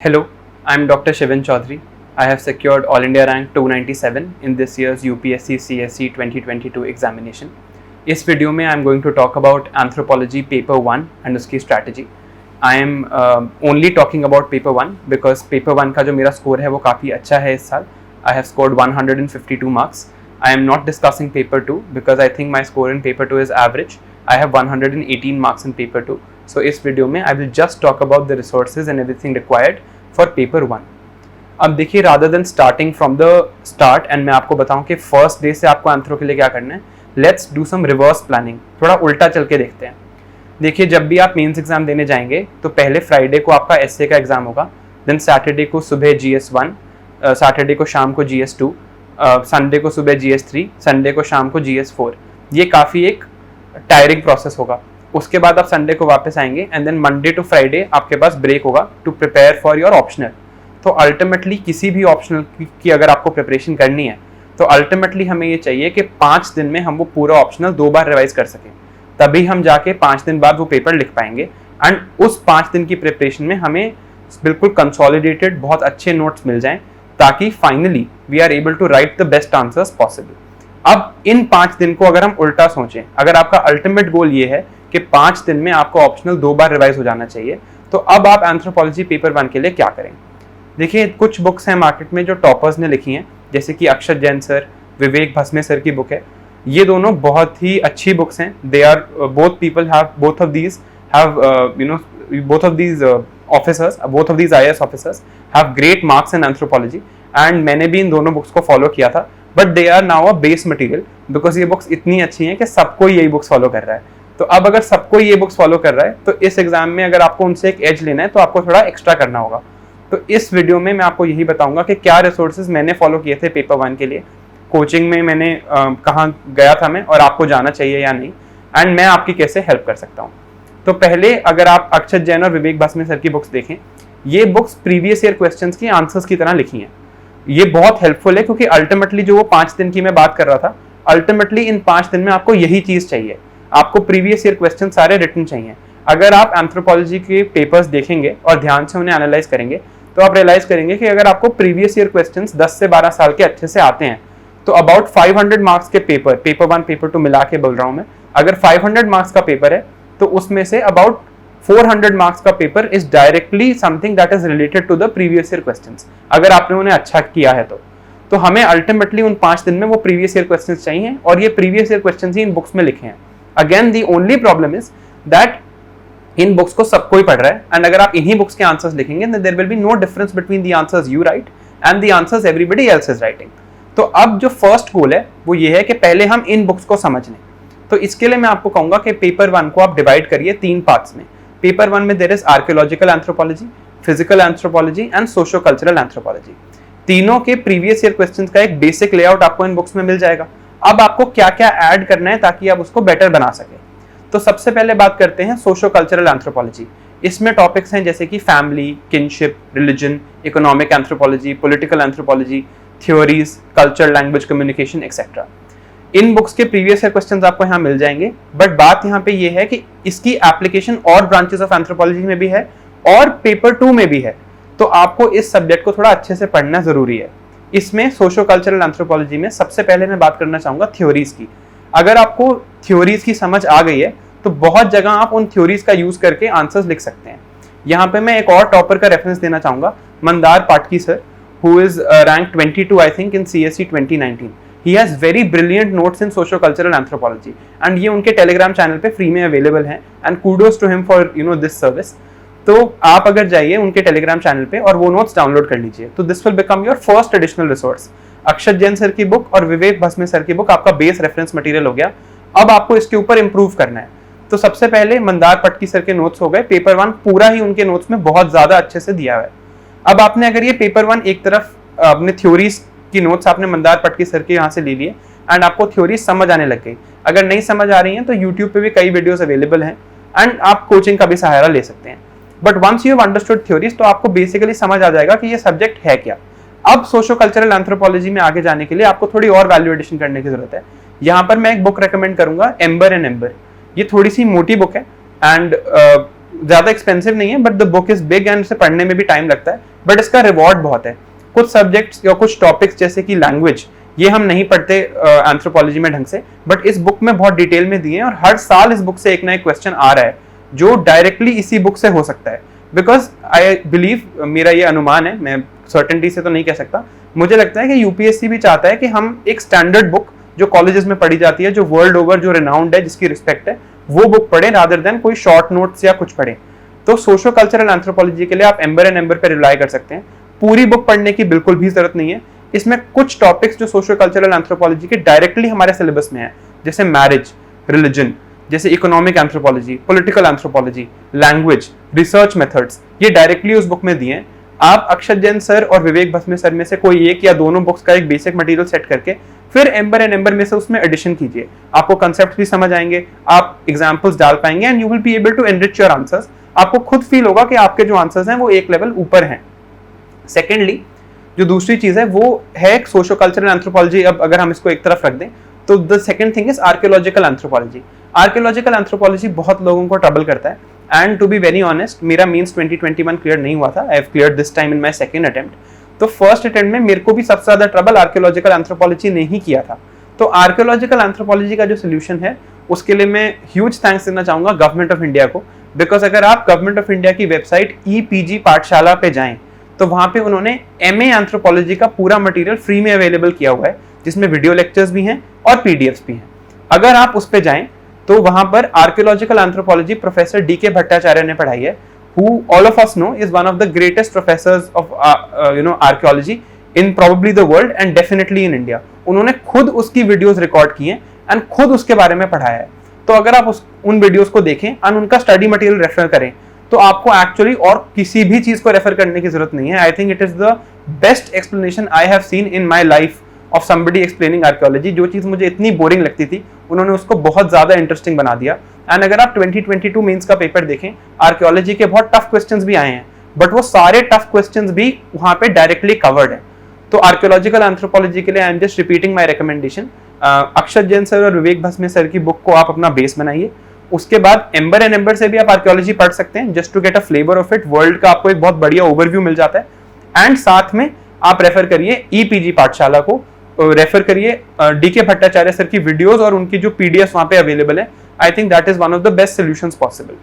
Hello, I am Dr. Shivan Chaudhary. I have secured All India rank 297 in this year's UPSC CSE 2022 examination. इस video में I am going to talk about Anthropology Paper 1 and उसकी strategy. I am only talking about Paper 1 because Paper 1 का जो मेरा score है वो काफ़ी अच्छा है इस साल. I have scored 152 marks. I am not discussing Paper 2 because I think my score in Paper 2 is average. I have 118 marks in Paper 2. So इस वीडियो में I will just talk about the resources and everything required for Paper 1. अब देखिए rather than starting from the start and मैं आपको बताऊं कि first day से आपको एंथ्रो के लिए क्या करना है, let's do some reverse planning. थोड़ा उल्टा चल के देखते हैं. देखिए जब भी आप मेंस एग्जाम देने जाएंगे तो पहले फ्राइडे को आपका एसए का एग्जाम होगा, देन सैटरडे को सुबह GS1, सैटरडे को शाम को GS2, संडे को सुबह GS3, संडे को शाम को GS4. ये काफ़ी एक टायरिंग प्रोसेस होगा. उसके बाद आप संडे को वापस आएंगे and then Monday to Friday आपके पास ब्रेक होगा to prepare for your optional. तो अल्टीमेटली किसी भी ऑप्शनल की अगर आपको प्रिपरेशन करनी है तो अल्टीमेटली हमें ये चाहिए कि 5 दिन में हम वो पूरा ऑप्शनल 2 बार रिवाइज कर सकें, तभी हम जाके 5 दिन बाद वो पेपर लिख पाएंगे. एंड उस 5 दिन की प्रिपरेशन में हमें बिल्कुल कंसोलिडेटेड बहुत अच्छे नोट्स मिल जाएं ताकि finally we are able to write the best answers possible. अब इन 5 दिन को अगर हम उल्टा सोचें, अगर आपका अल्टीमेट गोल ये है कि 5 दिन में आपको ऑप्शनल 2 बार रिवाइज हो जाना चाहिए, तो अब आप एंथ्रोपोलॉजी पेपर 1 के लिए क्या करें. देखिए कुछ बुक्स हैं मार्केट में जो टॉपर्स ने लिखी हैं, जैसे कि अक्षत जैन सर, विवेक भस्मे सर की बुक है. ये दोनों बहुत ही अच्छी बुक्स हैं. They are both people have both of these officers, both of these IAS officers have great marks in anthropology and मैंने भी इन दोनों बुक्स को फॉलो किया था. But they are now a base material because ये books इतनी अच्छी हैं कि सबको यही बुक्स फॉलो कर रहा है. तो अब अगर सबको ये बुक्स फॉलो कर रहा है तो इस एग्जाम में अगर आपको उनसे एक एज लेना है तो आपको थोड़ा एक्स्ट्रा करना होगा. तो इस वीडियो में मैं आपको यही बताऊंगा कि क्या रिसोर्सेज मैंने फॉलो किए थे पेपर 1 के लिए, कोचिंग में मैंने कहाँ गया था मैं और आपको जाना चाहिए या नहीं, एंड मैं आपकी कैसे हेल्प कर सकता हूँ. तो पहले अगर आप अक्षत जैन और विवेक भस्मे सर की बुक्स देखें, ये बुक्स प्रीवियस ईयर क्वेश्चंस की आंसर्स की तरह लिखी हैं. ये बहुत हेल्पफुल है क्योंकि अल्टीमेटली जो वो 5 दिन की मैं बात कर रहा था, अल्टीमेटली इन 5 दिन में आपको यही चीज चाहिए. आपको प्रीवियस ईयर क्वेश्चन सारे रिटन चाहिए. अगर आप एंथ्रोपोलॉजी के पेपर्स देखेंगे और ध्यान से उन्हें एनालाइज करेंगे तो आप रियलाइज करेंगे कि अगर आपको प्रीवियस ईयर क्वेश्चंस 10 से 12 साल के अच्छे से आते हैं तो अबाउट 500 मार्क्स के पेपर 1 पेपर 2 मिला के बोल रहा हूं मैं, अगर 500 मार्क्स का पेपर है तो उसमें से अबाउट 400 मार्क्स का paper is directly something that is related to the previous year questions, अगर आपने उन्हें अच्छा किया है तो हमें अल्टीमेटली उन 5 दिन में वो प्रीवियस ईयर क्वेश्चंस चाहिए और ये प्रीवियस ईयर क्वेश्चंस ही इन बुक्स में लिखे हैं. Again the only problem is that in books को सबको ही पढ़ रहा है एंड अगर आप इन्हीं बुक्स के आंसर्स लिखेंगे there will be no difference between the answers you write and the answers everybody else is writing. तो अब जो फर्स्ट गोल है वो ये है कि पहले हम इन बुक्स को समझ लें. तो इसके लिए मैं आपको कहूंगा कि पेपर 1 को आप डिवाइड करिए 3 पार्ट्स में. पेपर 1 में there is archaeological anthropology, physical anthropology and socio cultural anthropology. तीनों के प्रीवियस ईयर क्वेश्चंस का एक बेसिक लेआउट आपको इन बुक्स में मिल जाएगा. अब आपको क्या क्या ऐड करना है ताकि आप उसको बेटर बना सके. तो सबसे पहले बात करते हैं सोशो कल्चरल एंथ्रोपोलॉजी. इसमें टॉपिक्स हैं जैसे कि family, kinship, religion, economic anthropology, political anthropology, theories, culture, language, communication etcetera. इन बुक्स के प्रीवियस ईयर क्वेश्चंस आपको यहाँ मिल जाएंगे. बट बात यहाँ पे ये है कि इसकी एप्लीकेशन और ब्रांचेस ऑफ एंथ्रोपोलॉजी में भी है और पेपर 2 में भी है. तो आपको इस सब्जेक्ट को थोड़ा अच्छे से पढ़ना जरूरी है. इसमें सोशो कल्चरल एंथ्रोपोलॉजी में सबसे पहले मैं बात करना चाहूंगा थ्योरीज की. अगर आपको थ्योरीज की समझ आ गई है तो बहुत जगह आप उन थ्योरीज का यूज करके आंसर्स लिख सकते हैं. यहाँ पे मैं एक और टॉपर का रेफरेंस देना चाहूंगा, Mandar Patki sir, who is ranked 22 I think in CSE 2019. He has very brilliant notes in socio-cultural anthropology and ये उनके टेलीग्राम चैनल पे फ्री में अवेलेबल हैं and kudos to him for this service. तो आप अगर जाइए उनके टेलीग्राम चैनल पे और वो नोट्स डाउनलोड कर लीजिए तो this will become your first additional resource. Akshat Jain sir की बुक और विवेक भस्मे सर की बुक आपका बेस रेफरेंस मटेरियल हो गया. अब आपको इसके ऊपर इंप्रूव करना है. तो सबसे पहले मंदार पाटकी सर के नोट्स हो गए. पेपर 1 पूरा ही उनके नोट्स में बहुत ज्यादा अच्छे से दिया हुआ है. अब आपने अगर ये पेपर 1 एक तरफ अपने थ्योरीज की नोट्स आपने मंदार पाटकी सर के यहाँ से ले लिए एंड आपको थ्योरीज समझ आने लग गई. अगर नहीं समझ आ रही हैं तो यूट्यूब पे भी कई वीडियोस अवेलेबल हैं एंड आप कोचिंग का भी सहारा ले सकते हैं. But once you have understood theories तो आपको बेसिकली समझ आ जाएगा कि ये सब्जेक्ट है क्या. अब सोशो कल्चरल एंथ्रोपोलॉजी में आगे जाने के लिए आपको थोड़ी और वैल्यू एडिशन करने की जरूरत है. यहाँ पर मैं एक बुक रेकमेंड करूंगा, एम्बर एंड एम्बर. ये थोड़ी सी मोटी बुक है एंड ज्यादा एक्सपेंसिव नहीं है, but the book is big and इसे पढ़ने में भी टाइम लगता है, बट इसका रिवॉर्ड बहुत है। कुछ सब्जेक्ट्स या कुछ टॉपिक्स जैसे कि लैंग्वेज, ये हम नहीं पढ़ते एंथ्रोपोलॉजी में ढंग से, बट इस बुक में बहुत डिटेल में दिए हैं, और हर साल इस बुक से एक ना एक क्वेश्चन आ रहा है जो डायरेक्टली इसी बुक से हो सकता है। बिकॉज आई बिलीव, मेरा ये अनुमान है, मैं सर्टेनिटी से तो नहीं कह सकता, मुझे लगता है कि यूपीएससी भी चाहता है कि हम एक स्टैंडर्ड बुक जो कॉलेजेस में पढ़ी जाती है, जो वर्ल्ड ओवर जो रिनाउंड है, जिसकी रिस्पेक्ट है, वो बुक पढ़े रादर देन कोई शॉर्ट नोट्स या कुछ पढ़े। तो सोशो कल्चरल एंथ्रोपोलॉजी के लिए आप एम्बर एंड एम्बर पे रिलाई कर सकते हैं। पूरी बुक पढ़ने की बिल्कुल भी जरूरत नहीं है। इसमें कुछ टॉपिक्स जो सोशो कल्चरल एंथ्रोपोलॉजी के डायरेक्टली हमारे सिलेबस में है, जैसे मैरिज, रिलीजन, जैसे economic anthropology, political anthropology, language, research methods, ये डायरेक्टली उस बुक में दिए हैं। आप अक्षत जैन सर और विवेक भस्मे सर में से कोई एक या दोनों बुक्स का एक बेसिक मटेरियल सेट करके फिर एम्बर एंड एम्बर में से उसमें एडिशन कीजिए, आपको कंसेप्ट भी समझ आएंगे, आप एग्जांपल्स डाल पाएंगे, and you will be able to enrich your answers. आपको खुद फील होगा कि आपके जो आंसर्स हैं वो एक लेवल ऊपर हैं। सेकेंडली, जो दूसरी चीज है वो है सोशो कल्चरल एंथ्रोपोलॉजी। अब अगर हम इसको एक तरफ रख दें तो the second thing is archaeological anthropology. Archaeological anthropology बहुत लोगों को ट्रबल करता है, and to be very honest, मेरा मींस 2021 क्लियर नहीं हुआ था, I have cleared this time in my second attempt. तो फर्स्ट अटेम्प्ट में मेरे को भी सबसे ज्यादा ट्रबल आर्कियोलॉजिकल एंथ्रोपोलॉजी ने ही किया था। तो आर्कियोलॉजिकल एंथ्रोपोलॉजी का जो सोल्यूशन है उसके लिए मैं ह्यूज थैंक्स देना चाहूंगा गवर्नमेंट ऑफ इंडिया को, बिकॉज अगर आप गवर्नमेंट ऑफ इंडिया की वेबसाइट ईपीजी पाठशाला पे जाएं तो वहां पे उन्होंने एमए एंथ्रोपोलॉजी का पूरा मटेरियल फ्री में अवेलेबल किया हुआ है, जिसमें वीडियो लेक्चर्स भी हैं और पीडीएफ्स भी हैं। अगर आप उस पे जाएं तो वहां पर archaeological anthropology professor DK Bhattacharya ने पढ़ाई है, who all of us know is one of the greatest professors of archaeology in probably the world and definitely in India। उन्होंने खुद उसकी वीडियोस रिकॉर्ड की हैं एंड खुद उसके बारे में पढ़ाया है। तो अगर आप उन वीडियोस को देखें एंड उनका स्टडी मटेरियल रेफर करें तो आपको एक्चुअली और किसी भी चीज को रेफर करने की जरूरत नहीं है। I think it is the best explanation I have seen in my life of somebody explaining archaeology. जो चीज मुझे इतनी बोरिंग लगती थी उन्होंने उसको बहुत ज्यादा इंटरेस्टिंग बना दिया। एंड अगर आप 2022 मेंस का पेपर देखें, आर्कियोलॉजी के बहुत टफ क्वेश्चंस भी आए हैं, बट वो सारे टफ क्वेश्चंस भी वहां पे डायरेक्टली कवर्ड है। तो आर्कियोलॉजिकल एंथ्रोपोलॉजी के लिए I am just repeating my recommendation, Akshat Jain sir और विवेक भस्मे सर की बुक को आप अपना बेस बनाइए। उसके बाद एम्बर एंड एम्बर से भी आप आर्कियोलॉजी पढ़ सकते हैं, just to get a flavour of it. World का आपको एक बहुत बढ़िया ओवरव्यू मिल जाता है। एंड साथ में आप रेफर करिए ईपीजी पाठशाला को, रेफर करिए डीके भट्टाचार्य सर की वीडियोस और उनकी जो पीडीएफ वहां पे अवेलेबल है। I think that is one of the best solutions possible.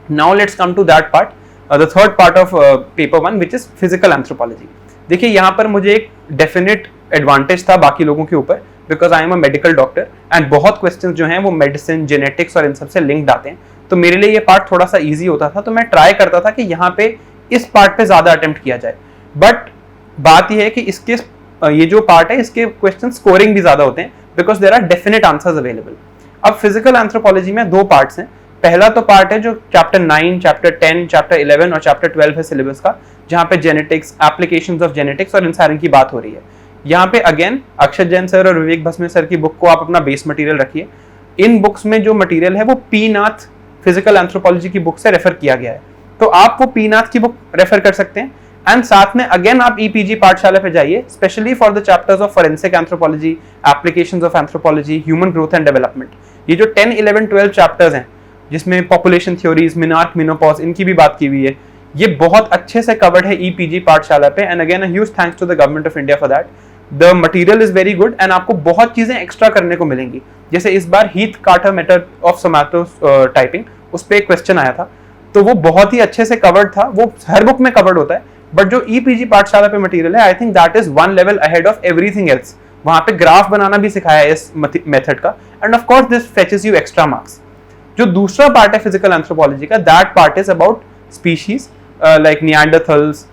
Now let's come to that part, the third part of paper 1 which is physical anthropology. देखिए यहाँ पर मुझे एक डेफिनेट एडवांटेज था बाकी लोगों के ऊपर, because I am a medical doctor and बहुत क्वेश्चंस जो हैं वो मेडिसिन, जेनेटिक्स और इन सब से लिंक्ड आते हैं। तो मेरे लिए ये पार्ट थोड़ा सा इजी होता था, तो मैं ट्राई करता था कि यहाँ पे इस पार्ट पे ज्यादा अटेम्प्ट किया जाए। बट बात यह है कि इसके ये जो पार्ट है इसके क्वेश्चन स्कोरिंग भी ज्यादा होते हैं, because there are definite answers available. अब फिजिकल एंथ्रोपोलॉजी में दो पार्ट्स हैं। पहला तो पार्ट है जो चैप्टर 9, चैप्टर 10, चैप्टर 11 और चैप्टर 12 है सिलेबस का, जहाँ पे जेनेटिक्स, एप्लीकेशंस ऑफ जेनेटिक्स और इन सारे की बात हो रही है। यहाँ पे अगेन अक्षत जैन सर और विवेक भस्मे सर की बुक को आप अपना बेस मटेरियल रखिए। इन बुक्स में जो मटेरियल है वो पी नाथ फिजिकल एंथ्रोपोलॉजी की बुक से रेफर किया गया है, तो आप वो पी नाथ की बुक रेफर कर सकते हैं। एंड साथ में अगेन आप ईपीजी पाठशाला पे जाइए, specially for the chapters of forensic anthropology, applications of anthropology, human growth and development. ये जो 10, 11, 12 चैप्टर्स हैं जिसमें पॉपुलेशन थ्योरीज, मिनार्क, मिनोपॉज, इनकी भी बात की हुई है, ये बहुत अच्छे से कवर्ड है ईपीजी पाठशाला पे। And again a huge thanks to the government of India for that. The material is very good and आपको बहुत चीजें एक्स्ट्रा करने को मिलेंगी। जैसे इस बार Heath Carter method of somatotyping, उस पर एक क्वेश्चन आया था, तो वो बहुत ही अच्छे से कवर्ड था। वो हर बुक में कवर्ड होता है, बट जो ईपीजी पाठशाला पे मटेरियल है, I think that is one level ahead of everything else. वहां पे ग्राफ बनाना भी सिखाया है इस मेथड का, and of course this fetches you extra marks. जो दूसरा पार्ट है फिजिकल एंथ्रोपोलॉजी का, that part is about species like Neanderthals,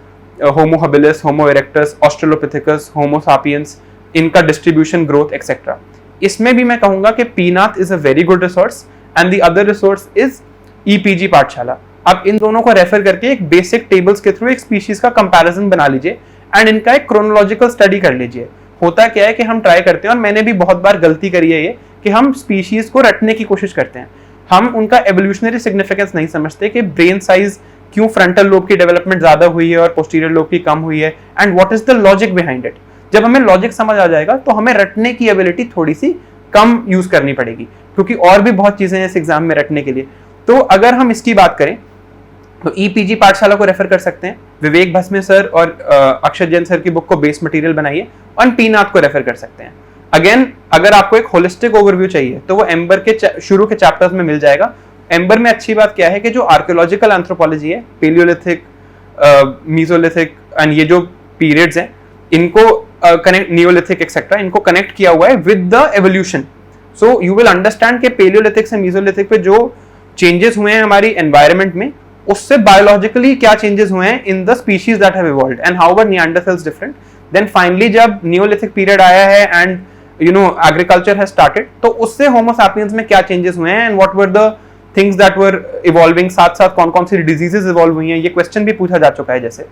homo habilis, homo erectus, Australopithecus, homo sapiens, इनका डिस्ट्रीब्यूशन, ग्रोथ एक्सेट्रा। इसमें भी मैं कहूंगा कि पीनाथ is a very good resource and the other resource is EPG Pathshala. आप इन दोनों को रेफर करके एक बेसिक टेबल्स के थ्रू एक स्पीशीज का कंपैरिजन बना लीजिए एंड इनका एक क्रोनोलॉजिकल स्टडी कर लीजिए। होता क्या है कि हम ट्राई करते हैं, और मैंने भी बहुत बार गलती करी है ये, कि हम स्पीशीज को रटने की कोशिश करते हैं। हम उनका एवोल्यूशनरी सिग्निफिकेंस नहीं समझते कि ब्रेन साइज क्यों फ्रंटल लोब की डेवलपमेंट ज्यादा हुई है और पोस्टीरियर लोब की कम हुई है, and what is the logic behind it. जब हमें लॉजिक समझ आ जाएगा तो हमें रटने की एबिलिटी थोड़ी सी कम यूज करनी पड़ेगी, क्योंकि और भी बहुत चीजें हैं इस एग्जाम में रटने के लिए। तो अगर हम इसकी बात करें तो ईपीजी पाठशाला को रेफर कर सकते हैं, विवेक भस्मे सर और अक्षत जैन सर की बुक को बेस मटेरियल बनाइए, और पी नाथ को रेफर कर सकते हैं। अगेन अगर आपको एक होलिस्टिक ओवरव्यू चाहिए तो वो एम्बर के शुरू के चैप्टर्स में मिल जाएगा। एम्बर में अच्छी बात क्या है कि जो आर्कियोलॉजिकल एंथ्रोपोलॉजी है, पेलियोलिथिक, मीजोलिथिक एंड ये जो पीरियड्स हैं, इनको कनेक्ट, नियोलिथिक एक्सेट्रा, इनको कनेक्ट किया हुआ है with the evolution. So you will understand कि पेलियोलिथिक से मीजोलिथिक पे जो चेंजेस हुए हैं हमारी एनवायरनमेंट में, उससे बायोलॉजिकली क्या चेंजेस हुए हैं in the species that have evolved and how were Neanderthals different. Then finally जब नियोलिथिक पीरियड आया है and you know agriculture has started, तो उससे होमो सैपियंस में क्या चेंजेस हुए हैं and what were the things that were evolving, साथ साथ कौन कौन सी डिजीजेस इवॉल्व हुई हैं, ये क्वेश्चन भी पूछा जा चुका है जैसे।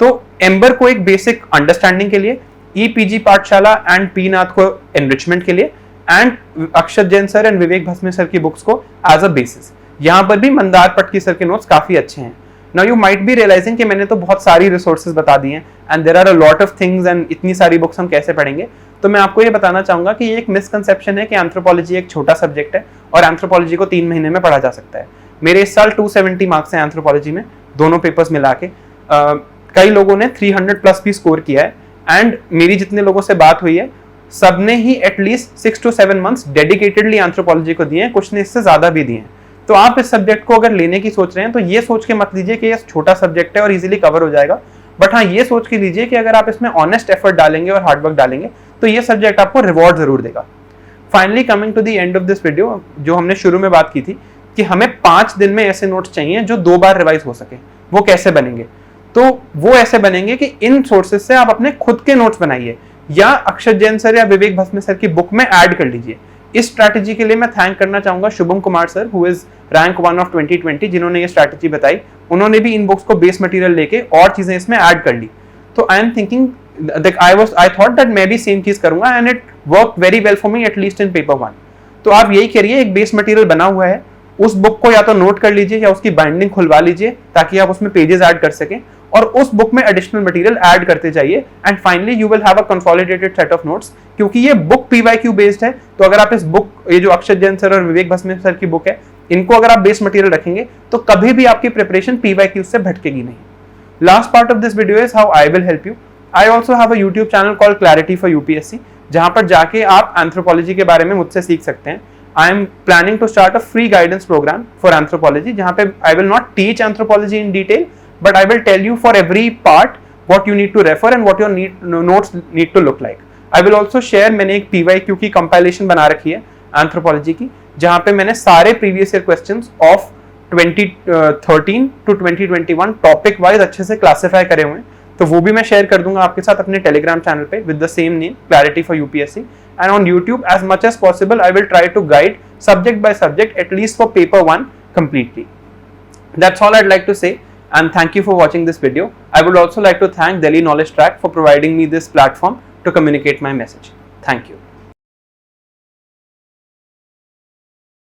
तो एम्बर को एक बेसिक अंडरस्टैंडिंग के लिए, ईपीजी पाठशाला एंड पी नाथ को एनरिचमेंट के लिए, and Akshat Jain sir and Vivek Bhasme sir की बुक्स को एज अ बेसिस। यहाँ पर भी मंदार पटकी सर के नोट्स काफी अच्छे हैं। Now you might be realising कि मैंने तो बहुत सारी रिसोर्सेज बता दी हैं and there are a lot of things and इतनी सारी बुक्स हम कैसे पढ़ेंगे। तो मैं आपको ये बताना चाहूंगा कि ये एक मिसकंसेप्शन है कि एंथ्रोपोलॉजी एक छोटा सब्जेक्ट है और एंथ्रोपोलॉजी को 3 महीने में पढ़ा जा सकता है। मेरे इस साल 270 मार्क्स हैं एंथ्रोपोलॉजी में, दोनों पेपर्स मिला के। कई लोगों ने 300 प्लस भी स्कोर किया है एंड मेरी जितने लोगों से बात हुई है सबने ही at least 6 to 7 months dedicatedly anthropology को दिए हैं, कुछ ने इससे ज्यादा भी दिए हैं। तो आप इस सब्जेक्ट को अगर लेने की सोच रहे हैं तो ये सोच के मत लीजिए कि ये छोटा सब्जेक्ट है और इजीली कवर हो जाएगा, बट हाँ ये सोच के लीजिए कि अगर आप इसमें ऑनेस्ट एफर्ट डालेंगे और हार्डवर्क डालेंगे तो ये सब्जेक्ट आपको रिवॉर्ड जरूर देगा। Finally coming to the end of this video, जो हमने शुरू में बात की थी कि हमें 5 दिन में ऐसे नोट्स चाहिए जो 2 बार रिवाइज हो सके, वो कैसे बनेंगे? तो वो ऐसे बनेंगे कि इन सोर्सेज से आप अपने खुद के नोट्स बनाइए या अक्षत जैन सर या विवेक भस्मे सर की बुक में ऐड कर लीजिए। इस स्ट्रैटेजी के लिए मैं थैंक करना चाहूंगा Shubham Kumar sir, who is rank 1 of 2020, जिन्होंने ये स्ट्रैटेजी बताई। उन्होंने भी इन बुक्स को बेस मटेरियल लेके और चीजें इसमें ऐड कर ली। तो I am thinking, I thought that मैं भी सेम चीज करूंगा and it work very well for me, at least in paper 1। तो आप यही करिए, एक बेस मटेरियल बना हुआ है, उस बुक को या तो नोट कर लीजिए या उसकी बाइंडिंग खुलवा लीजिए ताकि आप उसमें पेजेस ऐड कर सकें, और उस बुक में एडिशनल मटेरियल ऐड करते जाइए and finally you will have a consolidated set of notes. क्योंकि ये बुक पीवाईक्यू बेस्ड है, तो अगर आप इस बुक, ये जो अक्षत जैन सर और विवेक भस्मे सर की बुक है, इनको अगर आप बेस मटेरियल रखेंगे तो कभी भी आपकी प्रिपरेशन पीवाईक्यू से भटकेगी नहीं। Last part of this video is how I will help you. I also have a YouTube channel called clarity for UPSC, जहां पर जाके आप एंथ्रोपोलॉजी के बारे में मुझसे सीख सकते हैं। I am planning to start a free guidance program for anthropology, जहाँ पे I will not teach anthropology in detail, but I will tell you for every part what you need to refer and what your notes need to look like. I will also share, मैंने एक PYQ की compilation बना रखी है anthropology की, जहाँ पे मैंने सारे previous year questions of 2013 to 2021 topic wise अच्छे से classify करे हुए हैं। तो वो भी मैं शेयर कर दूंगा आपके साथ अपने टेलीग्राम चैनल पे with the same name, Clarity for UPSC, and on YouTube as much as possible I will try to guide subject by subject at least for paper 1 completely. That's all I'd like to say, and thank you for watching this video. I would also like to thank Delhi Knowledge Track for providing me this platform to communicate my message. Thank you.